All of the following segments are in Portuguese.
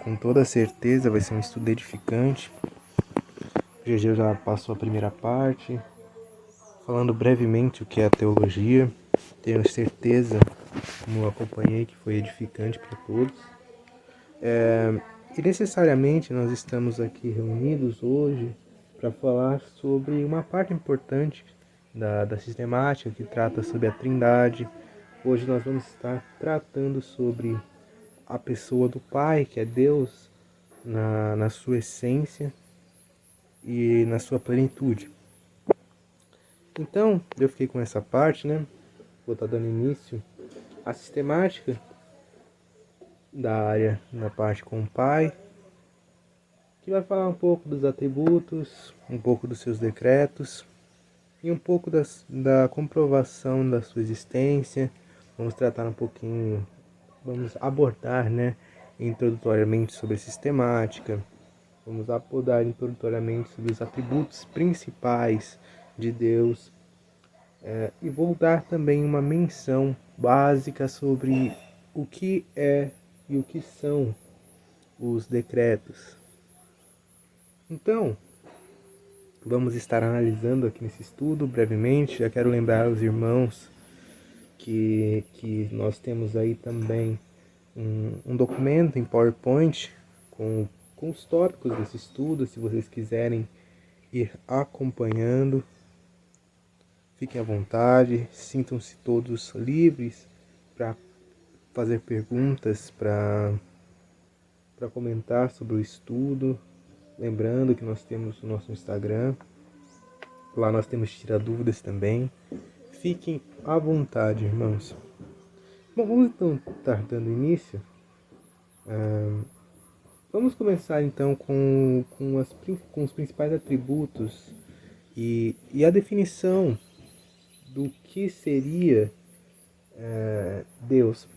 Com toda certeza vai ser um estudo edificante. O GG já passou a primeira parte, falando brevemente o que é a teologia. Tenho certeza, como eu acompanhei, que foi edificante para todos. E necessariamente nós estamos aqui reunidos hoje para falar sobre uma parte importante da sistemática que trata sobre a Trindade. Hoje nós vamos estar tratando sobre a pessoa do Pai, que é Deus, na sua essência e na sua plenitude. Então, eu fiquei com essa parte, né? Vou estar dando início à sistemática da área da parte com o Pai, que vai falar um pouco dos atributos, um pouco dos seus decretos e um pouco da comprovação da sua existência. Vamos tratar um pouquinho, vamos abordar, né, introdutoriamente sobre a sistemática. Vamos abordar introdutoriamente sobre os atributos principais de Deus. E vou dar também uma menção básica sobre o que é e o que são os decretos. Então, vamos estar analisando aqui nesse estudo brevemente. Já quero lembrar aos irmãos que nós temos aí também um documento em PowerPoint com os tópicos desse estudo, se vocês quiserem ir acompanhando. Fiquem à vontade, sintam-se todos livres para fazer perguntas, para comentar sobre o estudo. Lembrando que nós temos o nosso Instagram, lá nós temos Tira Dúvidas também. Fiquem à vontade, irmãos. Bom, vamos então estar dando início. Vamos começar então com os principais atributos e a definição do que seria Deus,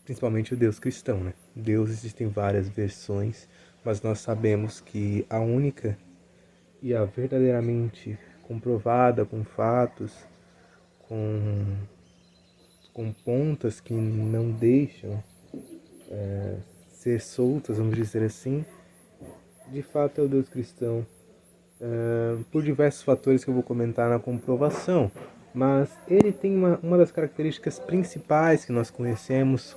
principalmente o Deus cristão, né? Deus existem várias versões, mas nós sabemos que a única e a verdadeiramente comprovada com fatos, com pontas que não deixam ser soltas, vamos dizer assim, de fato é o Deus cristão, por diversos fatores que eu vou comentar na comprovação. Mas ele tem uma das características principais que nós conhecemos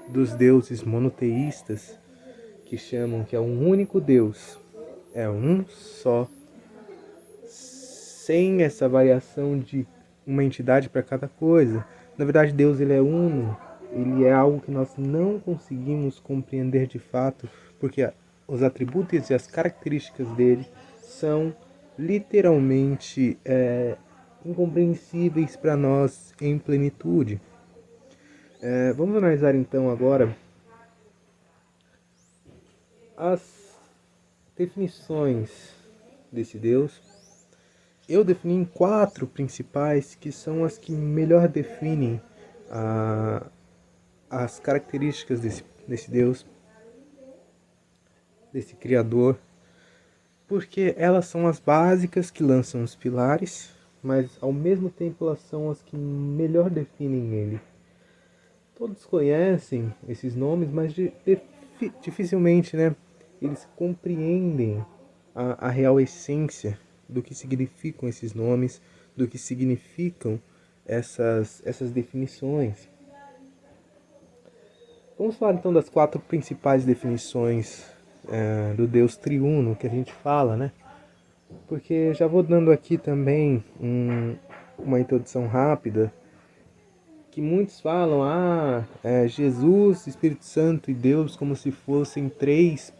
dos deuses monoteístas, que chamam que é um único Deus, é um só, sem essa variação de uma entidade para cada coisa. Na verdade, Deus ele é uno, ele é algo que nós não conseguimos compreender de fato, porque os atributos e as características dele são literalmente incompreensíveis para nós em plenitude. Vamos analisar então agora as definições desse Deus. Eu defini em 4 principais, que são as que melhor definem as características desse Deus, desse Criador, porque elas são as básicas que lançam os pilares, mas ao mesmo tempo elas são as que melhor definem ele. Todos conhecem esses nomes, mas dificilmente, né, eles compreendem a real essência do que significam esses nomes, do que significam essas definições. Vamos falar então das 4 principais definições do Deus triuno que a gente fala, né? Porque já vou dando aqui também uma introdução rápida, que muitos falam, Jesus, Espírito Santo e Deus como se fossem 3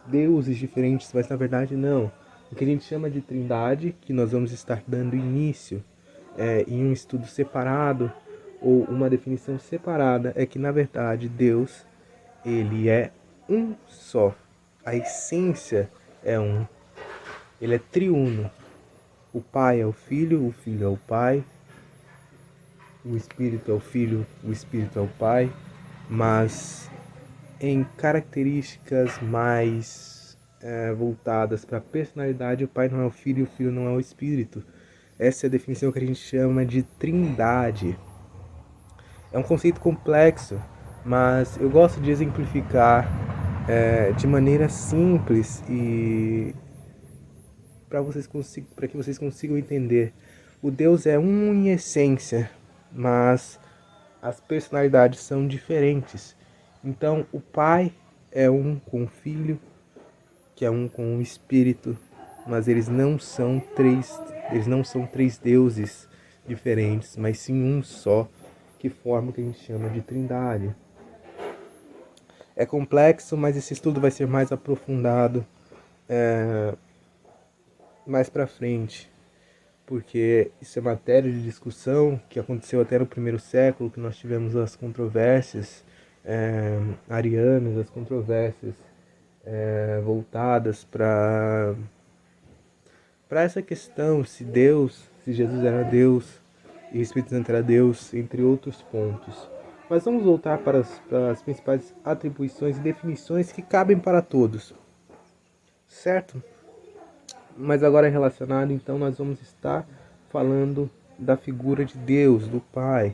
deuses diferentes, mas na verdade não. O que a gente chama de trindade, que nós vamos estar dando início em um estudo separado, ou uma definição separada, é que na verdade Deus, ele é um só. A essência é um. Ele é triuno. O Pai é o Filho é o Pai, o Espírito é o Filho, o Espírito é o Pai, mas em características mais voltadas para a personalidade, o Pai não é o Filho e o Filho não é o Espírito. Essa é a definição que a gente chama de trindade. É um conceito complexo, mas eu gosto de exemplificar de maneira simples e para que vocês consigam entender. O Deus é um em essência, mas as personalidades são diferentes. Então, o Pai é um com o Filho, que é um com o Espírito, mas eles não são três deuses diferentes, mas sim um só, que forma o que a gente chama de Trindade. É complexo, mas esse estudo vai ser mais aprofundado mais para frente, porque isso é matéria de discussão que aconteceu até no primeiro século, que nós tivemos as controvérsias arianas, as controvérsias voltadas para essa questão se Jesus era Deus e o Espírito Santo era Deus, entre outros pontos. Mas vamos voltar para as principais atribuições e definições que cabem para todos, certo? Mas agora relacionado, então, nós vamos estar falando da figura de Deus, do Pai,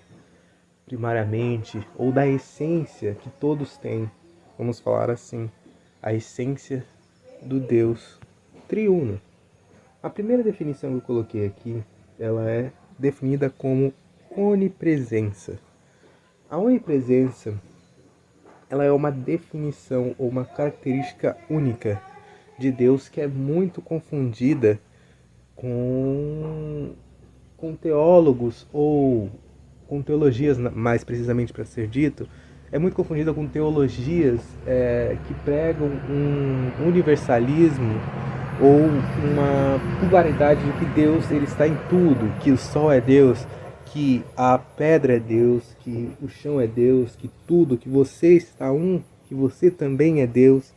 primariamente, ou da essência que todos têm. Vamos falar assim, a essência do Deus triuno. A primeira definição que eu coloquei aqui, ela é definida como onipresença. A onipresença, ela é uma definição ou uma característica única de Deus que é muito confundida com teólogos ou com teologias, mais precisamente para ser dito, é muito confundida com teologias que pregam um universalismo ou uma pluralidade de que Deus ele está em tudo, que o sol é Deus, que a pedra é Deus, que o chão é Deus, que tudo, que você está que você também é Deus.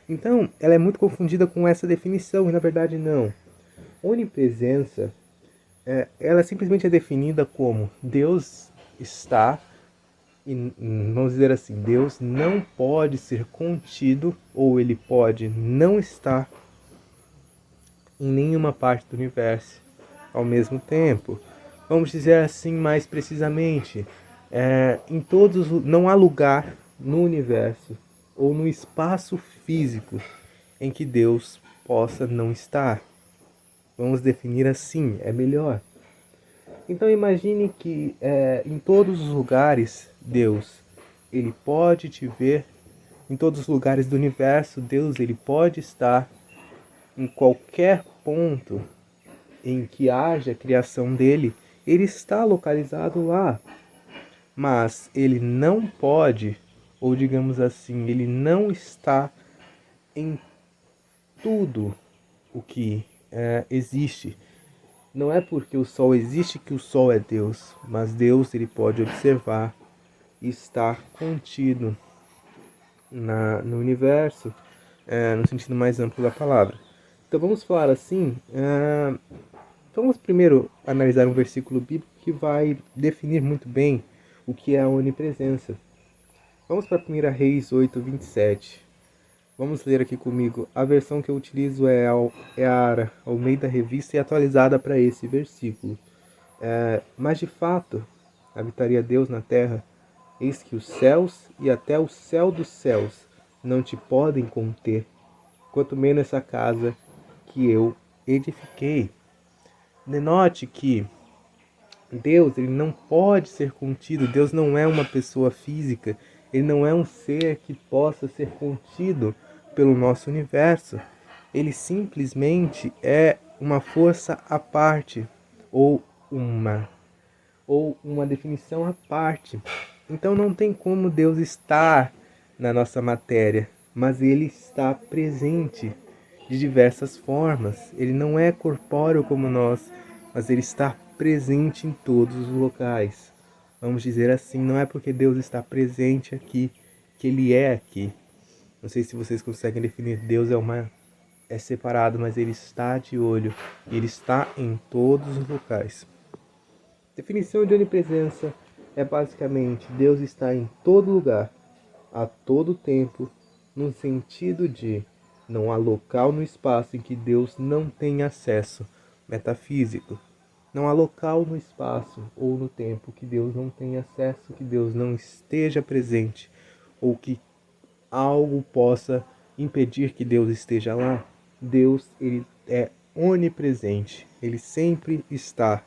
Então, ela é muito confundida com essa definição, e na verdade não. Onipresença, ela simplesmente é definida como Deus está, e vamos dizer assim, Deus não pode ser contido, ou ele pode não estar em nenhuma parte do universo ao mesmo tempo. Vamos dizer assim mais precisamente, não há lugar no universo ou no espaço físico em que Deus possa não estar. Vamos definir assim, é melhor. Então imagine que em todos os lugares Deus ele pode te ver, em todos os lugares do universo Deus ele pode estar em qualquer ponto em que haja a criação dele, ele está localizado lá. Mas ele não pode, ou digamos assim, ele não está em tudo o que existe. Não é porque o Sol existe que o Sol é Deus, mas Deus ele pode observar e estar contido no universo, no sentido mais amplo da palavra. Então vamos falar assim, vamos primeiro analisar um versículo bíblico que vai definir muito bem o que é a onipresença. Vamos para 1 Reis 8:27. Vamos ler aqui comigo. A versão que eu utilizo é a Almeida Revista e atualizada para esse versículo. Mas de fato, habitaria Deus na terra, eis que os céus e até o céu dos céus não te podem conter, quanto menos essa casa que eu edifiquei. Denote que Deus ele não pode ser contido, Deus não é uma pessoa física, ele não é um ser que possa ser contido pelo nosso universo. Ele simplesmente é uma força à parte, ou uma definição à parte. Então não tem como Deus estar na nossa matéria, mas ele está presente de diversas formas. Ele não é corpóreo como nós, mas ele está presente em todos os locais. Vamos dizer assim, não é porque Deus está presente aqui que ele é aqui. Não sei se vocês conseguem definir. Deus é separado, mas ele está de olho. Ele está em todos os locais. Definição de onipresença é basicamente Deus está em todo lugar, a todo tempo, no sentido de não há local no espaço em que Deus não tem acesso metafísico. Não há local no espaço ou no tempo que Deus não tenha acesso, que Deus não esteja presente. ou que algo possa impedir que Deus esteja lá. Deus, ele é onipresente, ele sempre está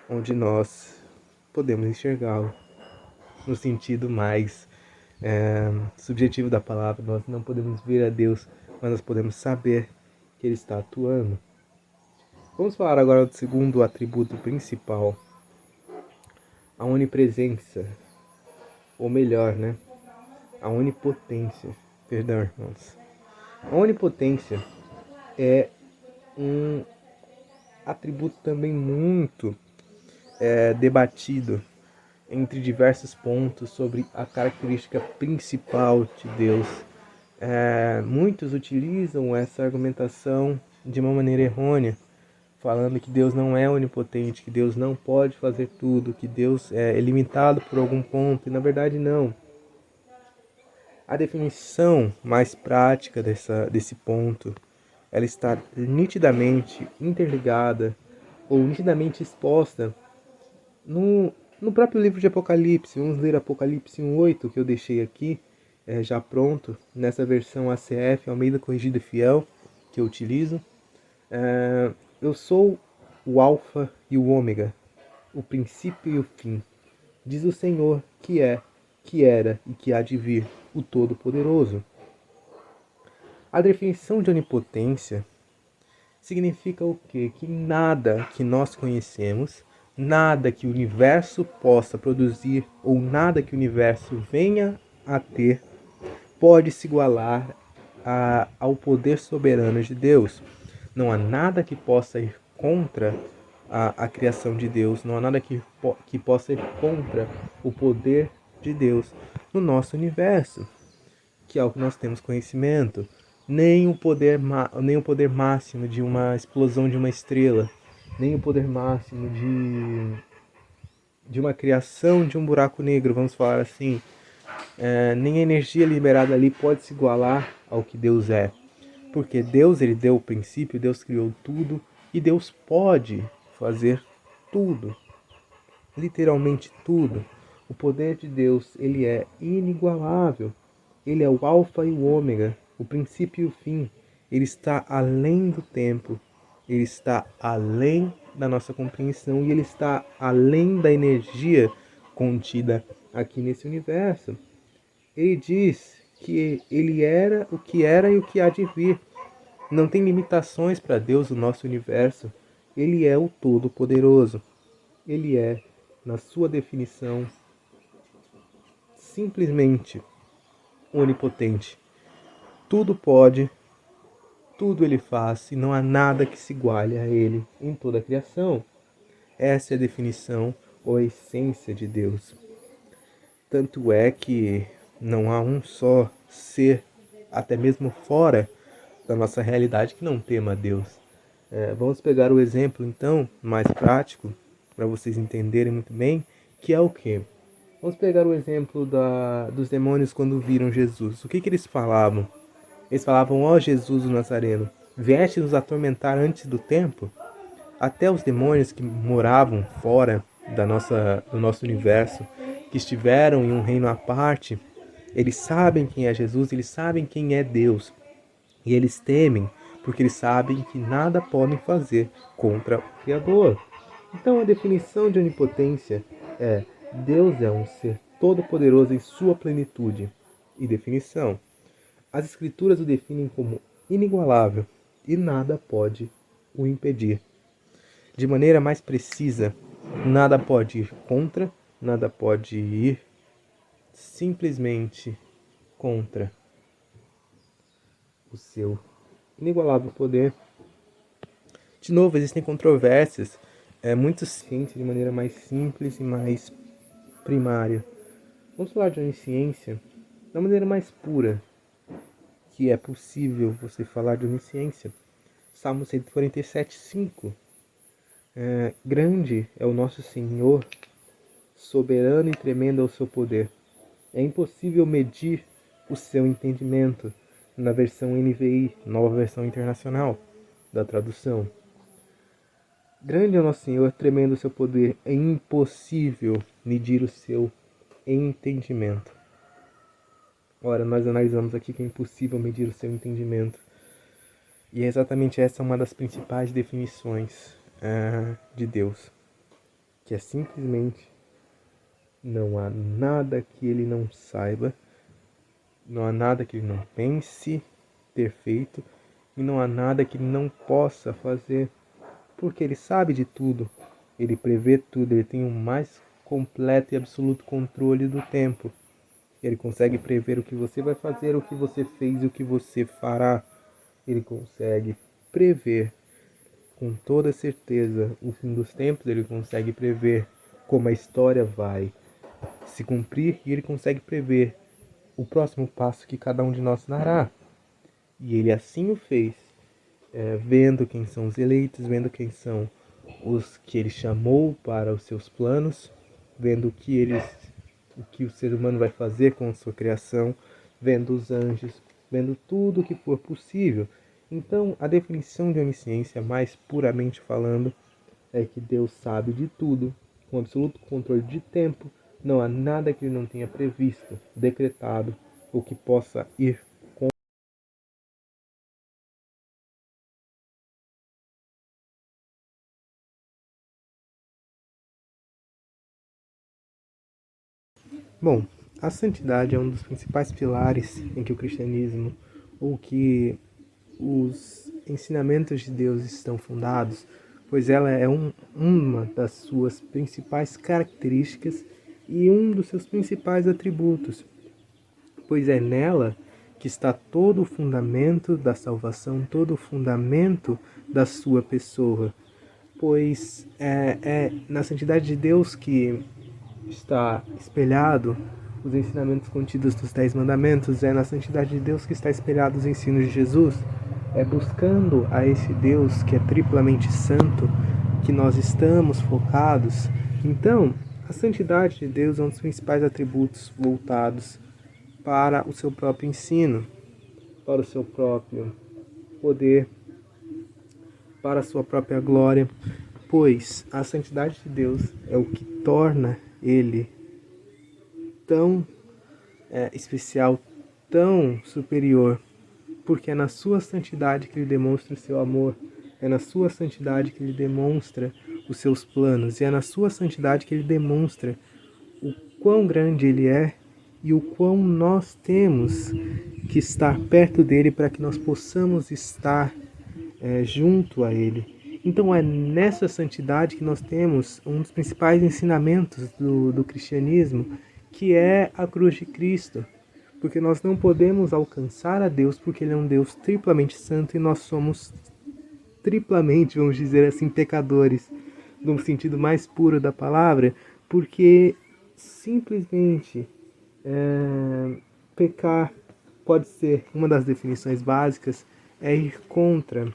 onde nós podemos enxergá-lo. No sentido mais subjetivo da palavra, nós não podemos ver a Deus, mas nós podemos saber que ele está atuando. Vamos falar agora do segundo atributo principal, a onipresença, ou melhor, a onipotência. Perdão, irmãos. A onipotência é um atributo também muito debatido entre diversos pontos sobre a característica principal de Deus. Muitos utilizam essa argumentação de uma maneira errônea, falando que Deus não é onipotente, que Deus não pode fazer tudo, que Deus é limitado por algum ponto, e na verdade não. A definição mais prática desse ponto, ela está nitidamente interligada ou nitidamente exposta no próprio livro de Apocalipse. Vamos ler Apocalipse 1:8, que eu deixei aqui, já pronto, nessa versão ACF, Almeida Corrigida e Fiel, que eu utilizo. Eu sou o Alfa e o Ômega, o princípio e o fim, diz o Senhor, que é, que era e que há de vir, o Todo-Poderoso. A definição de onipotência significa o quê? Que nada que nós conhecemos, nada que o universo possa produzir ou nada que o universo venha a ter pode se igualar ao poder soberano de Deus. Não há nada que possa ir contra a criação de Deus, não há nada que possa ir contra o poder de Deus no nosso universo, que é o que nós temos conhecimento. Nem o poder máximo de uma explosão de uma estrela, nem o poder máximo de uma criação de um buraco negro, vamos falar assim, nem a energia liberada ali pode se igualar ao que Deus é. Porque Deus, ele deu o princípio, Deus criou tudo e Deus pode fazer tudo. Literalmente tudo. O poder de Deus, ele é inigualável. Ele é o alfa e o ômega, o princípio e o fim. Ele está além do tempo. Ele está além da nossa compreensão e ele está além da energia contida aqui nesse universo. Ele diz que ele era o que era e o que há de vir. Não tem limitações para Deus, o nosso universo. Ele é o Todo-Poderoso. Ele é, na sua definição, simplesmente onipotente. Tudo pode, tudo ele faz, e não há nada que se iguale a ele em toda a criação. Essa é a definição ou a essência de Deus. Tanto é que não há um só ser, até mesmo fora da nossa realidade, que não tema a Deus. Vamos pegar o exemplo, então, mais prático, para vocês entenderem muito bem, que é o quê? Vamos pegar o exemplo dos demônios quando viram Jesus. O que eles falavam? Eles falavam, ó Jesus o Nazareno, vieste nos atormentar antes do tempo? Até os demônios que moravam fora do nosso universo, que estiveram em um reino à parte, eles sabem quem é Jesus, eles sabem quem é Deus. E eles temem, porque eles sabem que nada podem fazer contra o Criador. Então a definição de onipotência é: Deus é um ser todo-poderoso em sua plenitude e definição. As Escrituras o definem como inigualável e nada pode o impedir. De maneira mais precisa, nada pode ir contra, nada pode ir simplesmente contra o seu inigualável poder. De novo, existem controvérsias, muito cientes de maneira mais simples e mais primária. Vamos falar de onisciência da maneira mais pura que é possível você falar de onisciência. Salmo 147:5. Grande é o nosso Senhor, soberano e tremendo é o seu poder. É impossível medir o seu entendimento, na versão NVI, nova versão internacional da tradução. Grande é o nosso Senhor, tremendo o seu poder. É impossível medir o seu entendimento. Ora, nós analisamos aqui que é impossível medir o seu entendimento. E é exatamente essa uma das principais definições de Deus. Que é simplesmente não há nada que ele não saiba, não há nada que ele não pense ter feito, e não há nada que ele não possa fazer, porque ele sabe de tudo, ele prevê tudo, ele tem o mais completo e absoluto controle do tempo. Ele consegue prever o que você vai fazer, o que você fez e o que você fará. Ele consegue prever com toda certeza o fim dos tempos, ele consegue prever como a história vai se cumprir e ele consegue prever o próximo passo que cada um de nós dará. E ele assim o fez, vendo quem são os eleitos, vendo quem são os que ele chamou para os seus planos, vendo o que o ser humano vai fazer com a sua criação, vendo os anjos, vendo tudo o que for possível. Então, a definição de onisciência, mais puramente falando, é que Deus sabe de tudo, com absoluto controle de tempo, não há nada que ele não tenha previsto, decretado, ou que possa ir contra. Bom, a santidade é um dos principais pilares em que o cristianismo, ou que os ensinamentos de Deus estão fundados, pois ela é uma das suas principais características e um dos seus principais atributos, pois é nela que está todo o fundamento da salvação, todo o fundamento da sua pessoa, pois é na santidade de Deus que está espelhado os ensinamentos contidos dos 10 mandamentos, é na santidade de Deus que está espelhado os ensinos de Jesus, é buscando a esse Deus que é triplamente santo que nós estamos focados. Então, a santidade de Deus é um dos principais atributos voltados para o seu próprio ensino, para o seu próprio poder, para a sua própria glória, pois a santidade de Deus é o que torna ele tão especial, tão superior, porque é na sua santidade que ele demonstra o seu amor, é na sua santidade que ele demonstra os seus planos, e é na sua santidade que ele demonstra o quão grande ele é e o quão nós temos que estar perto dele para que nós possamos estar junto a ele. Então é nessa santidade que nós temos um dos principais ensinamentos do cristianismo, que é a cruz de Cristo. Porque nós não podemos alcançar a Deus porque ele é um Deus triplamente santo e nós somos triplamente, vamos dizer assim, pecadores, no sentido mais puro da palavra, porque simplesmente pecar pode ser, uma das definições básicas, é ir contra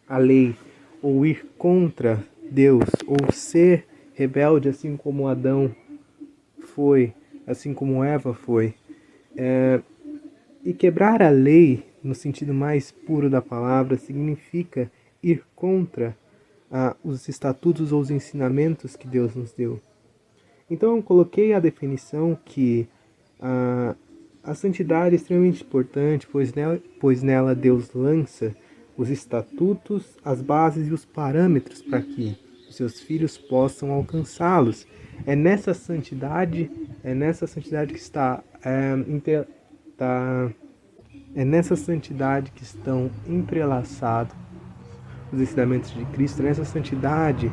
a lei, ou ir contra Deus, ou ser rebelde, assim como Adão foi, assim como Eva foi. E quebrar a lei, no sentido mais puro da palavra, significa ir contra os estatutos ou os ensinamentos que Deus nos deu. Então eu coloquei a definição que a santidade é extremamente importante, pois nela Deus lança os estatutos, as bases e os parâmetros para que os seus filhos possam alcançá-los. É nessa santidade que é nessa santidade que estão entrelaçados os ensinamentos de Cristo. Nessa santidade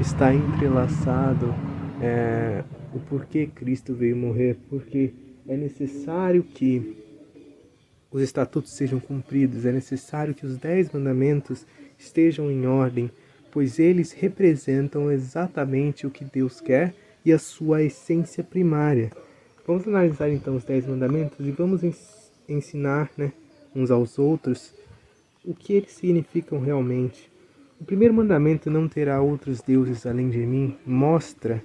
está entrelaçado o porquê Cristo veio morrer, porque é necessário que os estatutos sejam cumpridos, é necessário que os 10 mandamentos estejam em ordem, pois eles representam exatamente o que Deus quer e a sua essência primária. Vamos analisar então os 10 mandamentos e vamos ensinar uns aos outros o que eles significam realmente. O primeiro mandamento, não terá outros deuses além de mim, mostra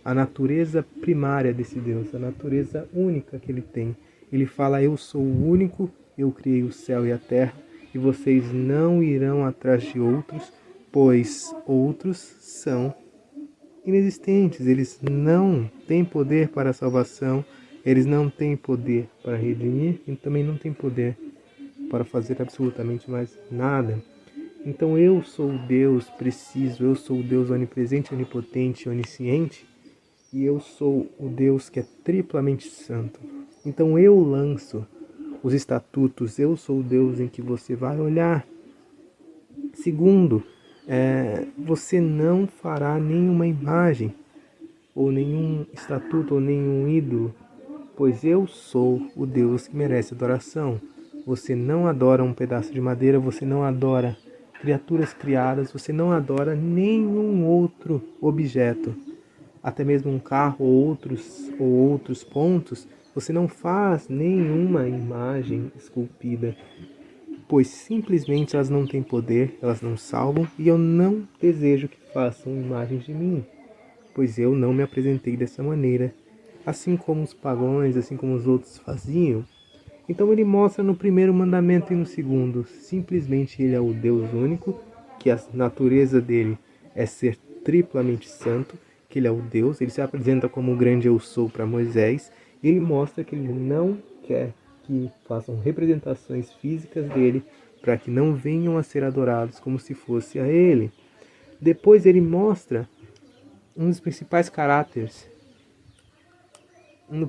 a natureza primária desse Deus, a natureza única que ele tem. Ele fala: eu sou o único, eu criei o céu e a terra, e vocês não irão atrás de outros, pois outros são inexistentes, eles não têm poder para a salvação, Eles não têm poder para redimir e também não têm poder para fazer absolutamente mais nada. Então eu sou o Deus preciso, eu sou o Deus onipresente, onipotente, onisciente, e eu sou o Deus que é triplamente santo. Então eu lanço os estatutos, eu sou o Deus em que você vai olhar. Segundo, você não fará nenhuma imagem, ou nenhum estatuto, ou nenhum ídolo, pois eu sou o Deus que merece adoração. Você não adora um pedaço de madeira, você não adora criaturas criadas, você não adora nenhum outro objeto, até mesmo um carro ou outros pontos, você não faz nenhuma imagem esculpida, pois simplesmente elas não têm poder, elas não salvam, e eu não desejo que façam imagens de mim, pois eu não me apresentei dessa maneira, assim como os pagãos, assim como os outros faziam. Então ele mostra no primeiro mandamento e no segundo, simplesmente ele é o Deus único, que a natureza dele é ser triplamente santo, que ele é o Deus, ele se apresenta como o grande eu sou para Moisés, e ele mostra que ele não quer que façam representações físicas dele, para que não venham a ser adorados como se fosse a ele. Depois ele mostra um dos principais caráteres, um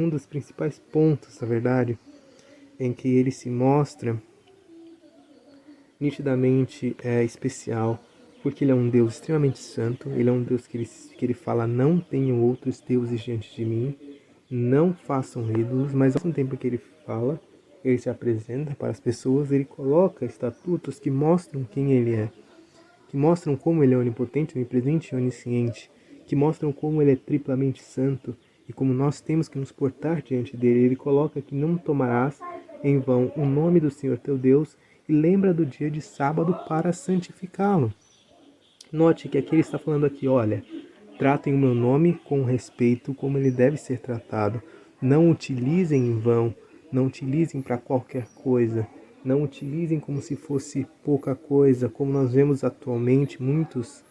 dos principais pontos, na verdade, em que ele se mostra nitidamente especial, porque ele é um Deus extremamente santo, ele é um Deus que ele fala, não tenham outros deuses diante de mim, não façam ídolos, mas ao mesmo tempo que ele fala, ele se apresenta para as pessoas, ele coloca estatutos que mostram quem ele é, que mostram como ele é onipotente, onipresente e onisciente, que mostram como ele é triplamente santo e como nós temos que nos portar diante dele. Ele coloca que não tomarás em vão o nome do Senhor teu Deus e lembra do dia de sábado para santificá-lo. Note que aqui ele está falando aqui, olha, tratem o meu nome com respeito como ele deve ser tratado. Não utilizem em vão, não utilizem para qualquer coisa. Não utilizem como se fosse pouca coisa, como nós vemos atualmente muitos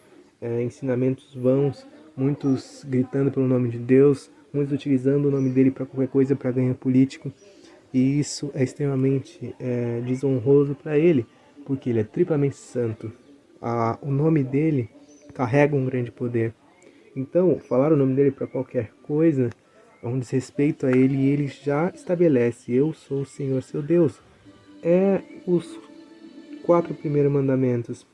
ensinamentos vãos, muitos gritando pelo nome de Deus, muitos utilizando o nome dele para qualquer coisa, para ganho político. E isso é extremamente desonroso para ele, porque ele é triplamente santo. O nome dele carrega um grande poder. Então, falar o nome dele para qualquer coisa é um desrespeito a ele, e ele já estabelece, eu sou o Senhor seu Deus. Os 4 primeiros mandamentos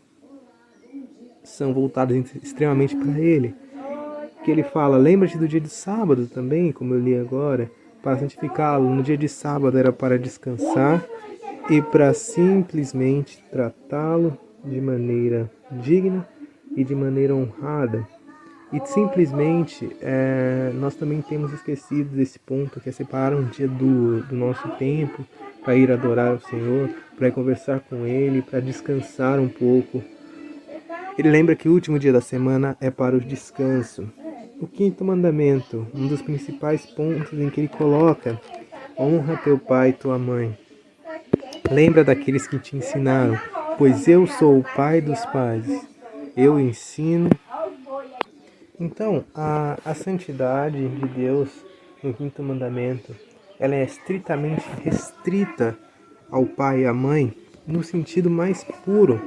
são voltados extremamente para ele. Que ele fala, lembra-te do dia de sábado também, como eu li agora, para santificá-lo. No dia de sábado era para descansar e para simplesmente tratá-lo de maneira digna e de maneira honrada. E simplesmente nós também temos esquecido desse ponto, que é separar um dia do nosso tempo para ir adorar o Senhor, para ir conversar com Ele, para descansar um pouco. Ele lembra que o último dia da semana é para o descanso. O 5º mandamento, um dos principais pontos em que ele coloca, honra teu pai e tua mãe. Lembra daqueles que te ensinaram, pois eu sou o pai dos pais. Eu ensino. Então, a santidade de Deus no 5º mandamento, ela é estritamente restrita ao pai e à mãe, no sentido mais puro,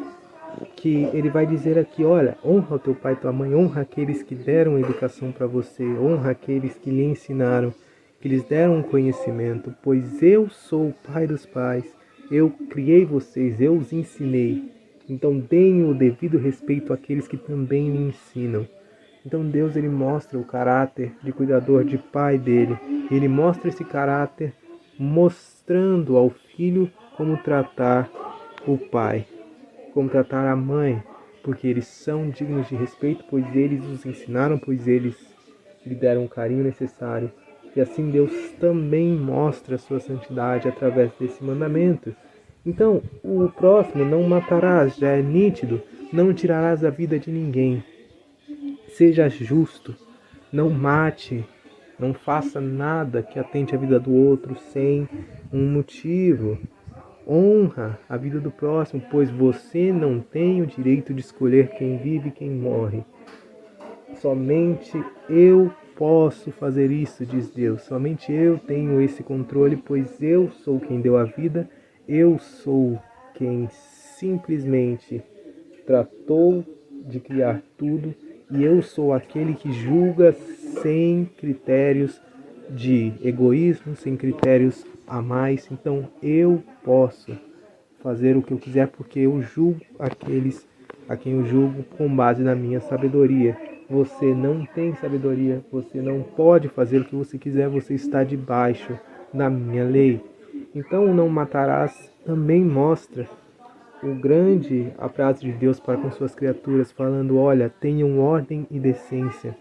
que ele vai dizer aqui, olha, honra o teu pai e tua mãe, honra aqueles que deram educação para você, honra aqueles que lhe ensinaram, que lhes deram um conhecimento, pois eu sou o pai dos pais, eu criei vocês, eu os ensinei. Então deem o devido respeito àqueles que também lhe ensinam. Então Deus, ele mostra o caráter de cuidador, de pai dele. Ele mostra esse caráter mostrando ao filho como tratar o pai, como tratar a mãe, porque eles são dignos de respeito, pois eles os ensinaram, pois eles lhe deram o carinho necessário. E assim Deus também mostra a sua santidade através desse mandamento. Então, o próximo, não matarás, já é nítido, não tirarás a vida de ninguém. Seja justo, não mate, não faça nada que atente a vida do outro sem um motivo. Honra a vida do próximo, pois você não tem o direito de escolher quem vive e quem morre. Somente eu posso fazer isso, diz Deus. Somente eu tenho esse controle, pois eu sou quem deu a vida, eu sou quem simplesmente tratou de criar tudo, e eu sou aquele que julga sem critérios de egoísmo, sem critérios a mais. Então eu posso fazer o que eu quiser, porque eu julgo aqueles a quem eu julgo com base na minha sabedoria. Você não tem sabedoria, você não pode fazer o que você quiser, você está debaixo da minha lei. Então, não matarás também mostra o grande aprazo de Deus para com suas criaturas, falando: olha, tenham ordem e decência.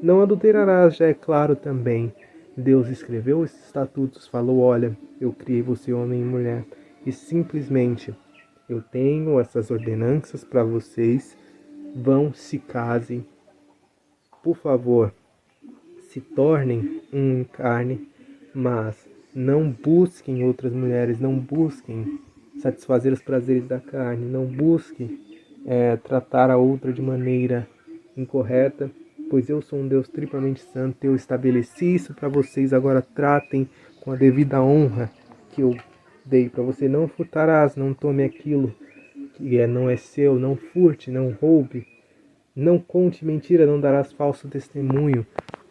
Não adulterarás, já é claro também. Deus escreveu esses estatutos, falou: olha, eu criei você homem e mulher, e simplesmente eu tenho essas ordenanças para vocês. Vão, se casem, por favor, se tornem um em carne, mas não busquem outras mulheres, não busquem satisfazer os prazeres da carne, não busquem tratar a outra de maneira incorreta, pois eu sou um Deus triplamente santo, eu estabeleci isso para vocês, agora tratem com a devida honra que eu dei para você. Não furtarás, não tome aquilo que não é seu, não furte, não roube, não conte mentira, não darás falso testemunho,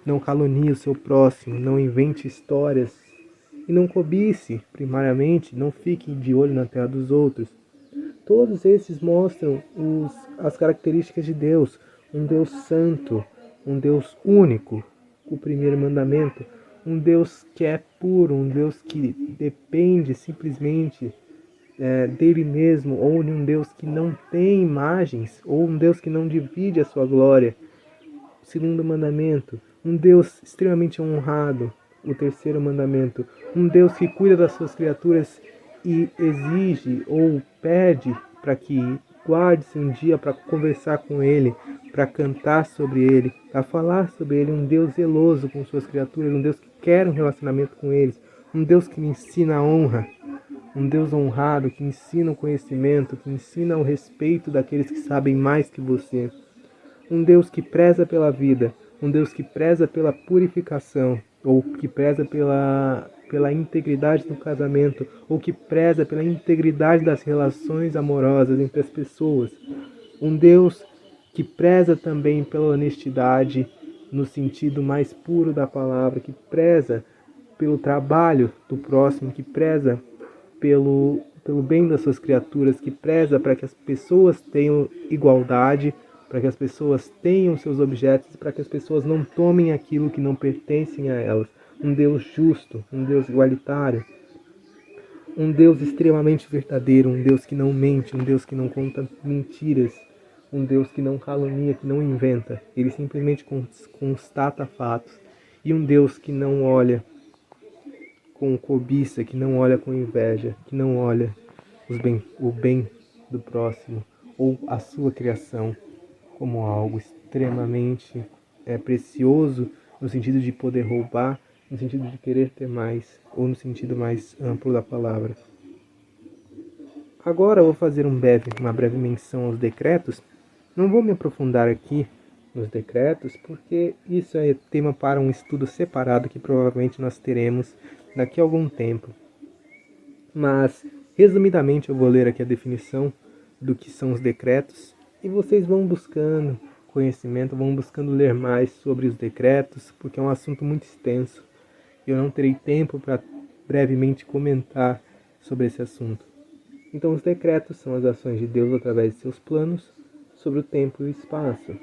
não calunie o seu próximo, não invente histórias e não cobice, primariamente, não fique de olho na terra dos outros. Todos esses mostram as características de Deus, um Deus santo, um Deus único, o primeiro mandamento, um Deus que é puro, um Deus que depende simplesmente dele mesmo, ou de um Deus que não tem imagens, ou um Deus que não divide a sua glória. O segundo mandamento, um Deus extremamente honrado. O terceiro mandamento, um Deus que cuida das suas criaturas e exige ou pede para que guarde-se um dia para conversar com Ele, para cantar sobre Ele, para falar sobre Ele. Um Deus zeloso com suas criaturas, um Deus que quer um relacionamento com eles, um Deus que me ensina a honra, um Deus honrado, que ensina o conhecimento, que ensina o respeito daqueles que sabem mais que você. Um Deus que preza pela vida, um Deus que preza pela purificação, ou que preza pela integridade do casamento, ou que preza pela integridade das relações amorosas entre as pessoas. Um Deus que preza também pela honestidade no sentido mais puro da palavra, que preza pelo trabalho do próximo, que preza pelo bem das suas criaturas, que preza para que as pessoas tenham igualdade, para que as pessoas tenham seus objetos, para que as pessoas não tomem aquilo que não pertencem a elas. Um Deus justo, um Deus igualitário, um Deus extremamente verdadeiro, um Deus que não mente, um Deus que não conta mentiras, um Deus que não calunia, que não inventa. Ele simplesmente constata fatos. E um Deus que não olha com cobiça, que não olha com inveja, que não olha o bem do próximo ou a sua criação como algo extremamente precioso, no sentido de poder roubar, no sentido de querer ter mais, ou no sentido mais amplo da palavra. Agora eu vou fazer uma breve menção aos decretos. Não vou me aprofundar aqui nos decretos, porque isso é tema para um estudo separado que provavelmente nós teremos daqui a algum tempo. Mas, resumidamente, eu vou ler aqui a definição do que são os decretos e vocês vão buscando conhecimento, vão buscando ler mais sobre os decretos, porque é um assunto muito extenso. Eu não terei tempo para brevemente comentar sobre esse assunto. Então, os decretos são as ações de Deus através de seus planos sobre o tempo e o espaço.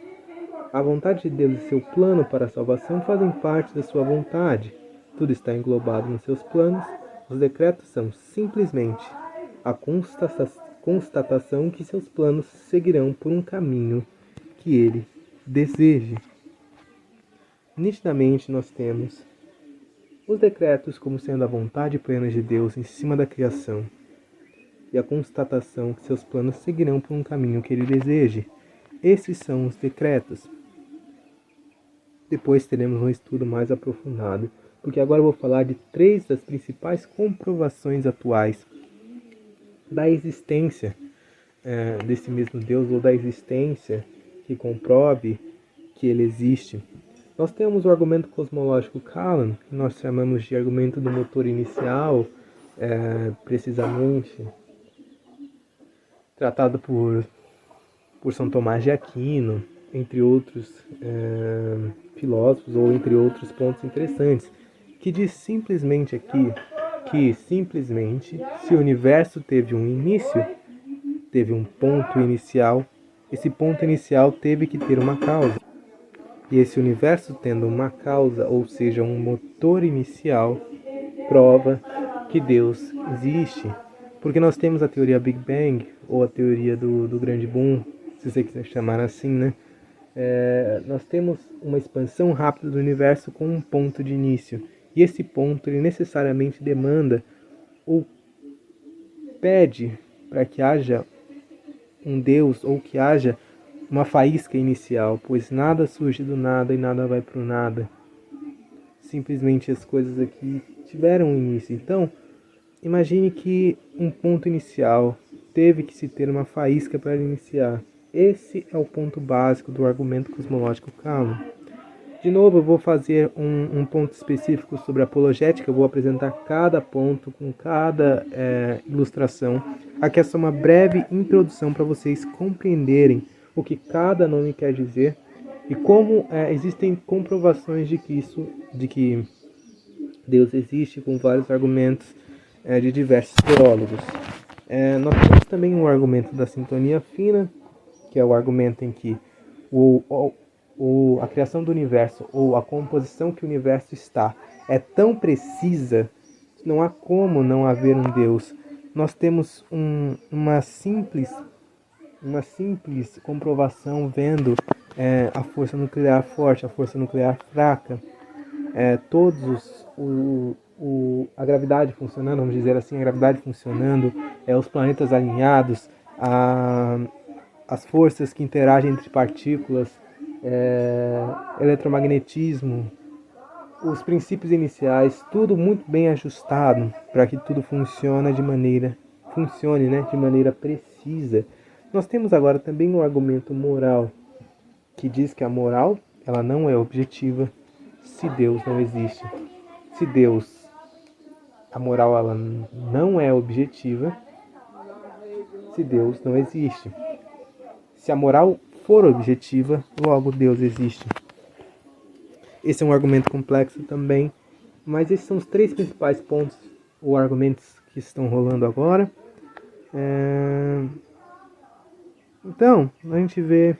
A vontade de Deus e seu plano para a salvação fazem parte da sua vontade. Tudo está englobado nos seus planos. Os decretos são simplesmente a constatação que seus planos seguirão por um caminho que ele deseje. Nitidamente nós temos os decretos como sendo a vontade plena de Deus em cima da criação e a constatação que seus planos seguirão por um caminho que ele deseje. Esses são os decretos. Depois teremos um estudo mais aprofundado, porque agora eu vou falar de 3 das principais comprovações atuais da existência desse mesmo Deus, ou da existência que comprove que ele existe. Nós temos o argumento cosmológico Kalam, que nós chamamos de argumento do motor inicial, precisamente tratado por São Tomás de Aquino, entre outros filósofos, ou entre outros pontos interessantes, que diz simplesmente aqui que simplesmente se o universo teve um início, teve um ponto inicial, esse ponto inicial teve que ter uma causa. E esse universo tendo uma causa, ou seja, um motor inicial, prova que Deus existe. Porque nós temos a teoria Big Bang, ou a teoria do grande boom, se você quiser chamar assim, né? Nós temos uma expansão rápida do universo com um ponto de início. E esse ponto ele necessariamente demanda ou pede para que haja um Deus ou que haja uma faísca inicial, pois nada surge do nada e nada vai para o nada. Simplesmente as coisas aqui tiveram um início. Então, imagine que um ponto inicial teve que se ter uma faísca para iniciar. Esse é o ponto básico do argumento cosmológico Kalam. De novo, eu vou fazer um ponto específico sobre apologética, eu vou apresentar cada ponto com cada ilustração. Aqui é só uma breve introdução para vocês compreenderem o que cada nome quer dizer e como existem comprovações de que Deus existe, com vários argumentos de diversos teólogos. Nós temos também um argumento da sintonia fina, que é o argumento em que a criação do universo, ou a composição que o universo está, é tão precisa que não há como não haver um Deus. Nós temos uma simples comprovação vendo a força nuclear forte, a força nuclear fraca, a gravidade funcionando, vamos dizer assim, a gravidade funcionando, os planetas alinhados, as forças que interagem entre partículas, eletromagnetismo, os princípios iniciais, tudo muito bem ajustado para que tudo funcione de maneira precisa. Nós temos agora também um argumento moral, que diz que a moral ela não é objetiva se Deus não existe. A moral ela não é objetiva se Deus não existe. Se a moral for objetiva, logo Deus existe. Esse é um argumento complexo também, mas esses são os três principais pontos ou argumentos que estão rolando agora. Então, a gente vê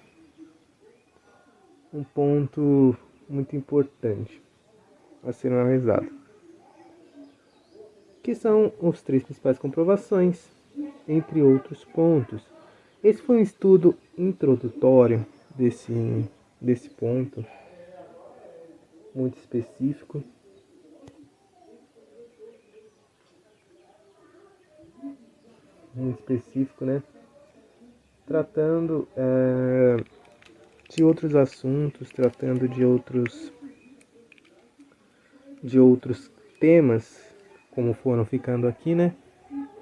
um ponto muito importante a ser analisado, que são os três principais comprovações, entre outros pontos. Esse foi um estudo introdutório desse ponto, muito específico. Né? Tratando de outros assuntos, tratando de outros temas, como foram ficando aqui, né?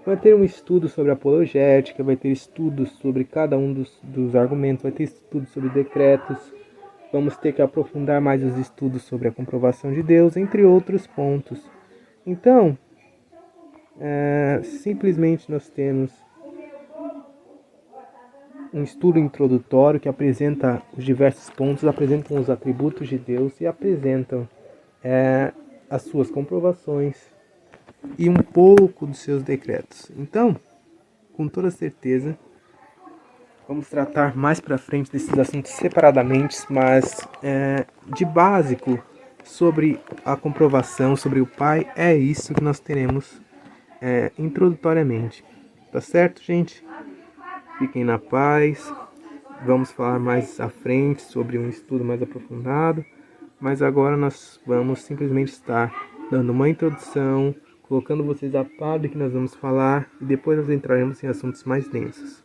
Vai ter um estudo sobre apologética, vai ter estudos sobre cada um dos argumentos, vai ter estudos sobre decretos, vamos ter que aprofundar mais os estudos sobre a comprovação de Deus, entre outros pontos. Então, simplesmente nós temos um estudo introdutório que apresenta os diversos pontos, apresentam os atributos de Deus e apresentam as suas comprovações e um pouco dos seus decretos. Então, com toda certeza, vamos tratar mais para frente desses assuntos separadamente, mas de básico sobre a comprovação, sobre o Pai, é isso que nós teremos introdutoriamente. Tá certo, gente? Fiquem na paz. Vamos falar mais à frente sobre um estudo mais aprofundado, mas agora nós vamos simplesmente estar dando uma introdução, colocando vocês a par do que nós vamos falar, e depois nós entraremos em assuntos mais densos.